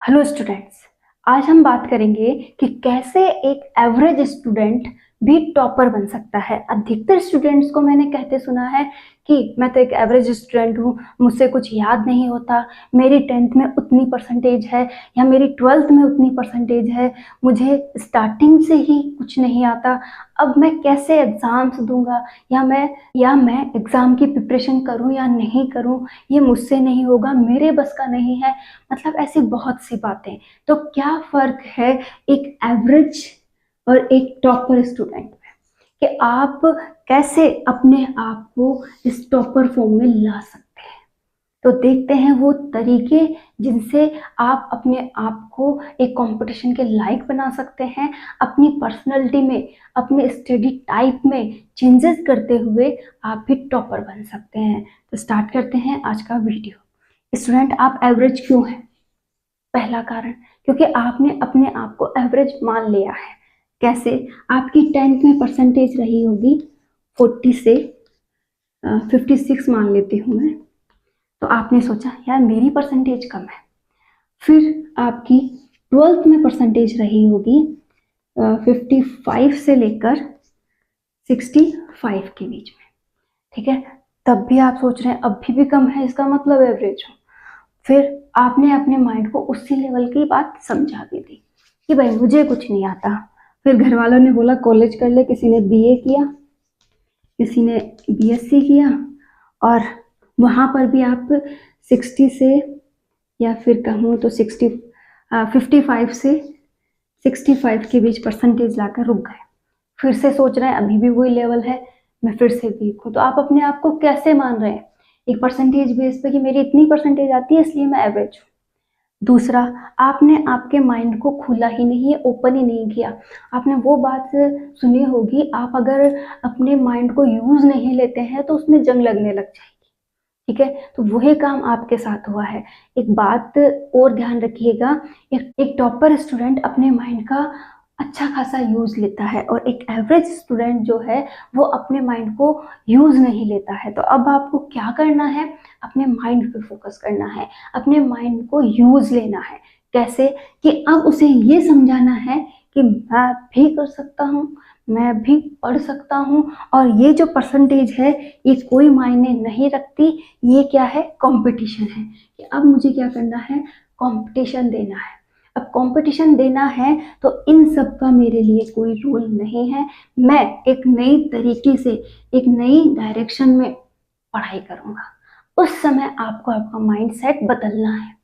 Hello students. आज हम बात करेंगे कि कैसे एक एवरेज स्टूडेंट भी टॉपर बन सकता है। अधिकतर स्टूडेंट्स को मैंने कहते सुना है कि मैं तो एक एवरेज स्टूडेंट हूँ, मुझसे कुछ याद नहीं होता, मेरी 10th में उतनी परसेंटेज है या मेरी 12th में उतनी परसेंटेज है, मुझे स्टार्टिंग से ही कुछ नहीं आता, अब मैं कैसे एग्ज़ाम्स दूंगा या मैं एग्ज़ाम की प्रिपरेशन करूँ या नहीं करूँ, ये मुझसे नहीं होगा, मेरे बस का नहीं है। मतलब ऐसी बहुत सी बातें। तो क्या फ़र्क है एक एवरेज और एक टॉपर स्टूडेंट में, कि आप कैसे अपने आप को इस टॉपर फॉर्म में ला सकते हैं। तो देखते हैं वो तरीके जिनसे आप अपने आप को एक कंपटीशन के लायक बना सकते हैं, अपनी पर्सनैलिटी में, अपने स्टडी टाइप में चेंजेस करते हुए आप भी टॉपर बन सकते हैं। तो स्टार्ट करते हैं आज का वीडियो। स्टूडेंट, आप एवरेज क्यों हैं? पहला कारण, क्योंकि आपने अपने आप को एवरेज मान लिया है। कैसे? आपकी 10th में परसेंटेज रही होगी 40 से 56 मान लेती हूँ मैं। तो आपने सोचा यार मेरी परसेंटेज कम है। फिर आपकी 12th में परसेंटेज रही होगी 55 से लेकर 65 के बीच में, ठीक है। तब भी आप सोच रहे हैं अभी भी कम है, इसका मतलब एवरेज हो। फिर आपने अपने माइंड को उसी लेवल की बात समझा भी दी कि भाई मुझे कुछ नहीं आता। फिर घर वालों ने बोला कॉलेज कर ले, किसी ने बीए किया, किसी ने बीएससी किया, और वहाँ पर भी आप 60 से, या फिर कहूँ तो 55 से 65 के बीच परसेंटेज लाकर रुक गए। फिर से सोच रहे हैं अभी भी वही लेवल है, मैं फिर से वीक हूँ। तो आप अपने आप को कैसे मान रहे हैं? एक परसेंटेज बेस पे कि मेरी इतनी परसेंटेज आती है इसलिए मैं एवरेज हूँ। दूसरा, आपने आपके माइंड को खुला ही नहीं है, ओपन ही नहीं किया। आपने वो बात सुनी होगी, आप अगर अपने माइंड को यूज नहीं लेते हैं तो उसमें जंग लगने लग जाएगी, ठीक है। तो वही काम आपके साथ हुआ है। एक बात और ध्यान रखिएगा, एक टॉपर स्टूडेंट अपने माइंड का अच्छा खासा यूज लेता है, और एक एवरेज स्टूडेंट जो है वो अपने माइंड को यूज नहीं लेता है। तो अब आपको क्या करना है? अपने माइंड पे फोकस करना है, अपने माइंड को यूज लेना है। कैसे? कि अब उसे ये समझाना है कि मैं भी कर सकता हूँ, मैं भी पढ़ सकता हूँ, और ये जो परसेंटेज है ये कोई मायने नहीं रखती, ये क्या है? कंपटीशन है। कि अब मुझे क्या करना है? कंपटीशन देना है। अब कंपटीशन देना है तो इन सब का मेरे लिए कोई रूल नहीं है। मैं एक नई तरीके से, एक नई डायरेक्शन में पढ़ाई करूँगा। उस समय आपको आपका माइंडसेट बदलना है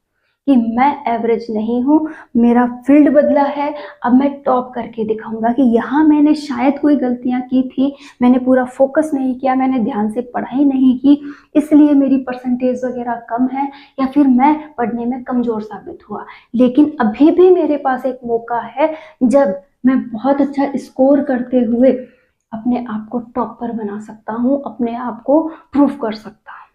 कि मैं एवरेज नहीं हूँ, मेरा फील्ड बदला है, अब मैं टॉप करके दिखाऊंगा कि यहाँ मैंने शायद कोई गलतियाँ की थी, मैंने पूरा फोकस नहीं किया, मैंने ध्यान से पढ़ाई नहीं की, इसलिए मेरी परसेंटेज वगैरह कम है, या फिर मैं पढ़ने में कमज़ोर साबित हुआ। लेकिन अभी भी मेरे पास एक मौका है जब मैं बहुत अच्छा स्कोर करते हुए अपने आप को टॉपर बना सकता हूँ, अपने आप को प्रूव कर सकता हूँ।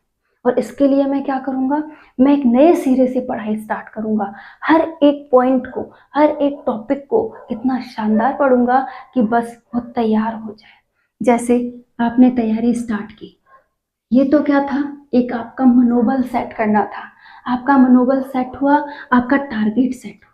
और इसके लिए मैं क्या करूँगा? मैं एक नए सिरे से पढ़ाई स्टार्ट करूँगा। हर एक पॉइंट को, हर एक टॉपिक को इतना शानदार पढ़ूँगा कि बस वो तैयार हो जाए। जैसे आपने तैयारी स्टार्ट की, ये तो क्या था? एक आपका मनोबल सेट करना था। आपका मनोबल सेट हुआ, आपका टारगेट सेट हुआ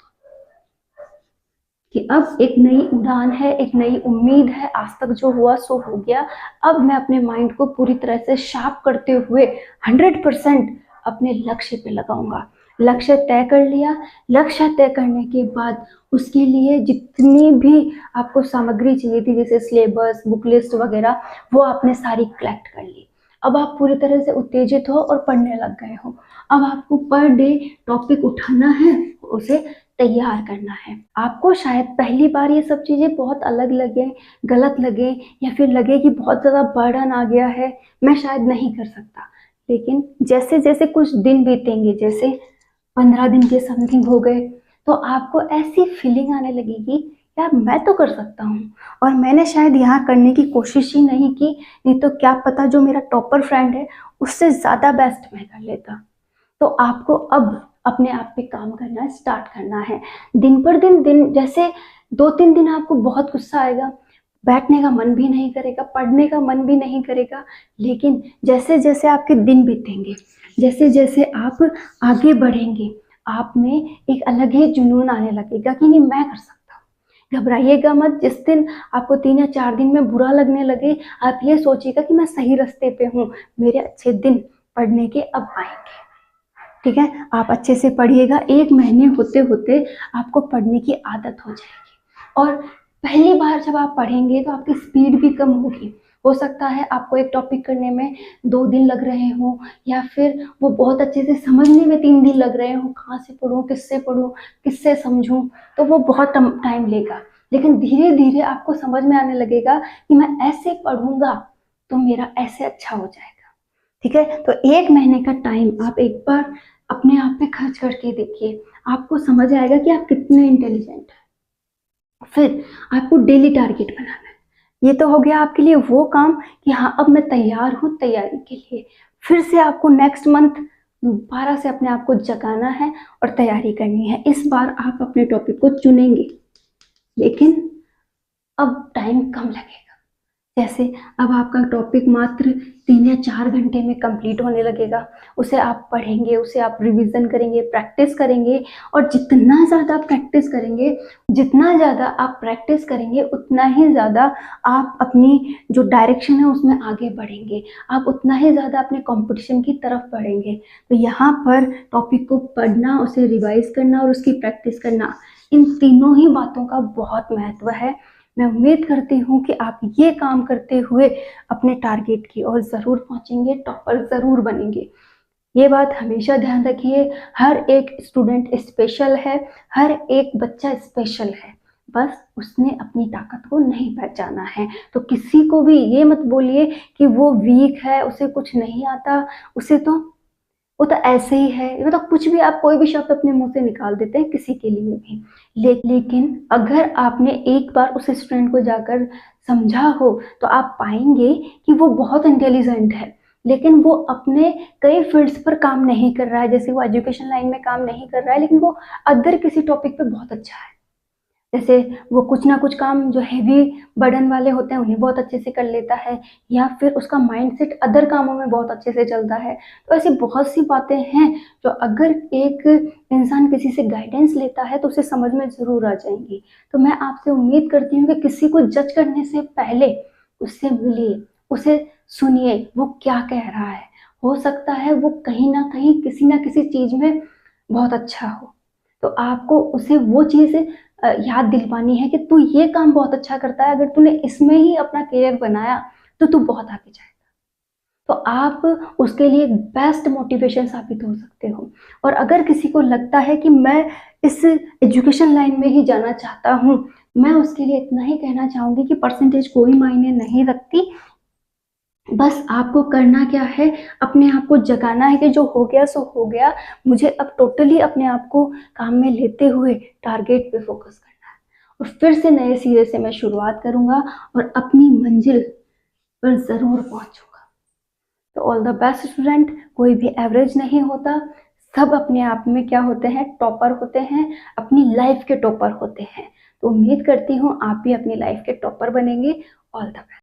कि अब एक नई उड़ान है, एक नई उम्मीद है, आज तक जो हुआ सो हो गया। अब मैं अपने माइंड को पूरी तरह से शार्प करते हुए 100% अपने लक्ष्य पे लगाऊंगा। लक्ष्य तय कर लिया। लक्ष्य तय करने के बाद उसके लिए जितनी भी आपको सामग्री चाहिए थी, जैसे सिलेबस, बुक लिस्ट वगैरह, वो आपने सारी कलेक्ट कर ली। अब आप पूरी तरह से उत्तेजित हो और पढ़ने लग गए हो। अब आपको पर डे टॉपिक उठाना है, उसे तैयार करना है। आपको शायद पहली बार ये सब चीज़ें बहुत अलग लगे, गलत लगे, या फिर लगे कि बहुत ज़्यादा बर्डन आ गया है, मैं शायद नहीं कर सकता। लेकिन जैसे जैसे कुछ दिन बीतेंगे, जैसे 15 दिन के समथिंग हो गए, तो आपको ऐसी फीलिंग आने लगेगी यार मैं तो कर सकता हूँ, और मैंने शायद यहाँ करने की कोशिश ही नहीं की, नहीं तो क्या पता जो मेरा टॉपर फ्रेंड है उससे ज़्यादा बेस्ट मैं कर लेता। तो आपको अब अपने आप पे काम करना स्टार्ट करना है। दिन पर दिन जैसे 2-3 दिन आपको बहुत गुस्सा आएगा, बैठने का मन भी नहीं करेगा, पढ़ने का मन भी नहीं करेगा। लेकिन जैसे जैसे आपके दिन बीतेंगे, जैसे जैसे आप आगे बढ़ेंगे, आप में एक अलग ही जुनून आने लगेगा कि नहीं, मैं कर सकता हूँ। घबराइएगा मत। जिस दिन आपको 3 या 4 दिन में बुरा लगने लगे, आप ये सोचिएगा कि मैं सही रास्ते पे हूँ, मेरे अच्छे दिन पढ़ने के अब आएंगे। ठीक है, आप अच्छे से पढ़िएगा। 1 महीने होते होते आपको पढ़ने की आदत हो जाएगी। और पहली बार जब आप पढ़ेंगे तो आपकी स्पीड भी कम होगी। हो सकता है आपको एक टॉपिक करने में 2 दिन लग रहे हों, या फिर वो बहुत अच्छे से समझने में 3 दिन लग रहे हों। कहाँ से पढूं, किससे समझूं, तो वो बहुत टाइम लेगा। लेकिन धीरे धीरे आपको समझ में आने लगेगा कि मैं ऐसे पढ़ूंगा तो मेरा ऐसे अच्छा हो जाएगा। ठीक है, तो 1 महीने का टाइम आप एक बार अपने आप पे खर्च करके देखिए, आपको समझ आएगा कि आप कितने इंटेलिजेंट हैं। फिर आपको डेली टारगेट बनाना है। ये तो हो गया आपके लिए वो काम कि हाँ, अब मैं तैयार हूँ तैयारी के लिए। फिर से आपको नेक्स्ट मंथ दोबारा से अपने आप को जगाना है और तैयारी करनी है। इस बार आप अपने टॉपिक को चुनेंगे, लेकिन अब टाइम कम लगेगा। जैसे अब आपका टॉपिक मात्र 3 या 4 घंटे में कंप्लीट होने लगेगा। उसे आप पढ़ेंगे, उसे आप रिवीजन करेंगे, प्रैक्टिस करेंगे, और जितना ज़्यादा आप प्रैक्टिस करेंगे उतना ही ज़्यादा आप अपनी जो डायरेक्शन है उसमें आगे बढ़ेंगे, आप उतना ही ज़्यादा अपने कंपटीशन की तरफ बढ़ेंगे। तो यहाँ पर टॉपिक को पढ़ना, उसे रिवाइज करना और उसकी प्रैक्टिस करना, इन तीनों ही बातों का बहुत महत्व है। मैं उम्मीद करती हूँ कि आप ये काम करते हुए अपने टारगेट की ओर ज़रूर पहुँचेंगे, टॉपर ज़रूर बनेंगे। ये बात हमेशा ध्यान रखिए, हर एक स्टूडेंट स्पेशल है, हर एक बच्चा स्पेशल है, बस उसने अपनी ताकत को नहीं पहचाना है। तो किसी को भी ये मत बोलिए कि वो वीक है, उसे कुछ नहीं आता, उसे तो वो तो ऐसे ही है। मतलब कुछ भी, आप कोई भी शब्द अपने मुंह से निकाल देते हैं किसी के लिए भी। लेकिन अगर आपने एक बार उस स्टूडेंट को जाकर समझा हो तो आप पाएंगे कि वो बहुत इंटेलिजेंट है, लेकिन वो अपने कई फील्ड्स पर काम नहीं कर रहा है। जैसे वो एजुकेशन लाइन में काम नहीं कर रहा है, लेकिन वो अदर किसी टॉपिक पे बहुत अच्छा है। जैसे वो कुछ ना कुछ काम जो हैवी बर्डन वाले होते हैं उन्हें बहुत अच्छे से कर लेता है, या फिर उसका माइंडसेट अदर कामों में बहुत अच्छे से चलता है। तो ऐसी बहुत सी बातें हैं जो अगर एक इंसान किसी से गाइडेंस लेता है तो उसे समझ में ज़रूर आ जाएंगी। तो मैं आपसे उम्मीद करती हूँ कि किसी को जज करने से पहले उससे मिलिए, उसे सुनिए वो क्या कह रहा है। हो सकता है वो कहीं ना किसी चीज़ में बहुत अच्छा हो, तो आपको उसे वो चीज़ याद दिलवानी है कि तू ये काम बहुत अच्छा करता है, अगर तूने इसमें ही अपना करियर बनाया तो तू बहुत आगे जाएगा। तो आप उसके लिए बेस्ट मोटिवेशन साबित हो सकते हो। और अगर किसी को लगता है कि मैं इस एजुकेशन लाइन में ही जाना चाहता हूँ, मैं उसके लिए इतना ही कहना चाहूँगी कि परसेंटेज कोई मायने नहीं रखती। बस आपको करना क्या है, अपने आप को जगाना है कि जो हो गया सो हो गया, मुझे अब टोटली अपने आप को काम में लेते हुए टारगेट पे फोकस करना है, और फिर से नए सिरे से मैं शुरुआत करूंगा और अपनी मंजिल पर ज़रूर पहुंचूंगा। तो ऑल द बेस्ट स्टूडेंट। कोई भी एवरेज नहीं होता, सब अपने आप में क्या होते हैं, टॉपर होते हैं, अपनी लाइफ के टॉपर होते हैं। तो उम्मीद करती हूँ आप भी अपनी लाइफ के टॉपर बनेंगे। All the best.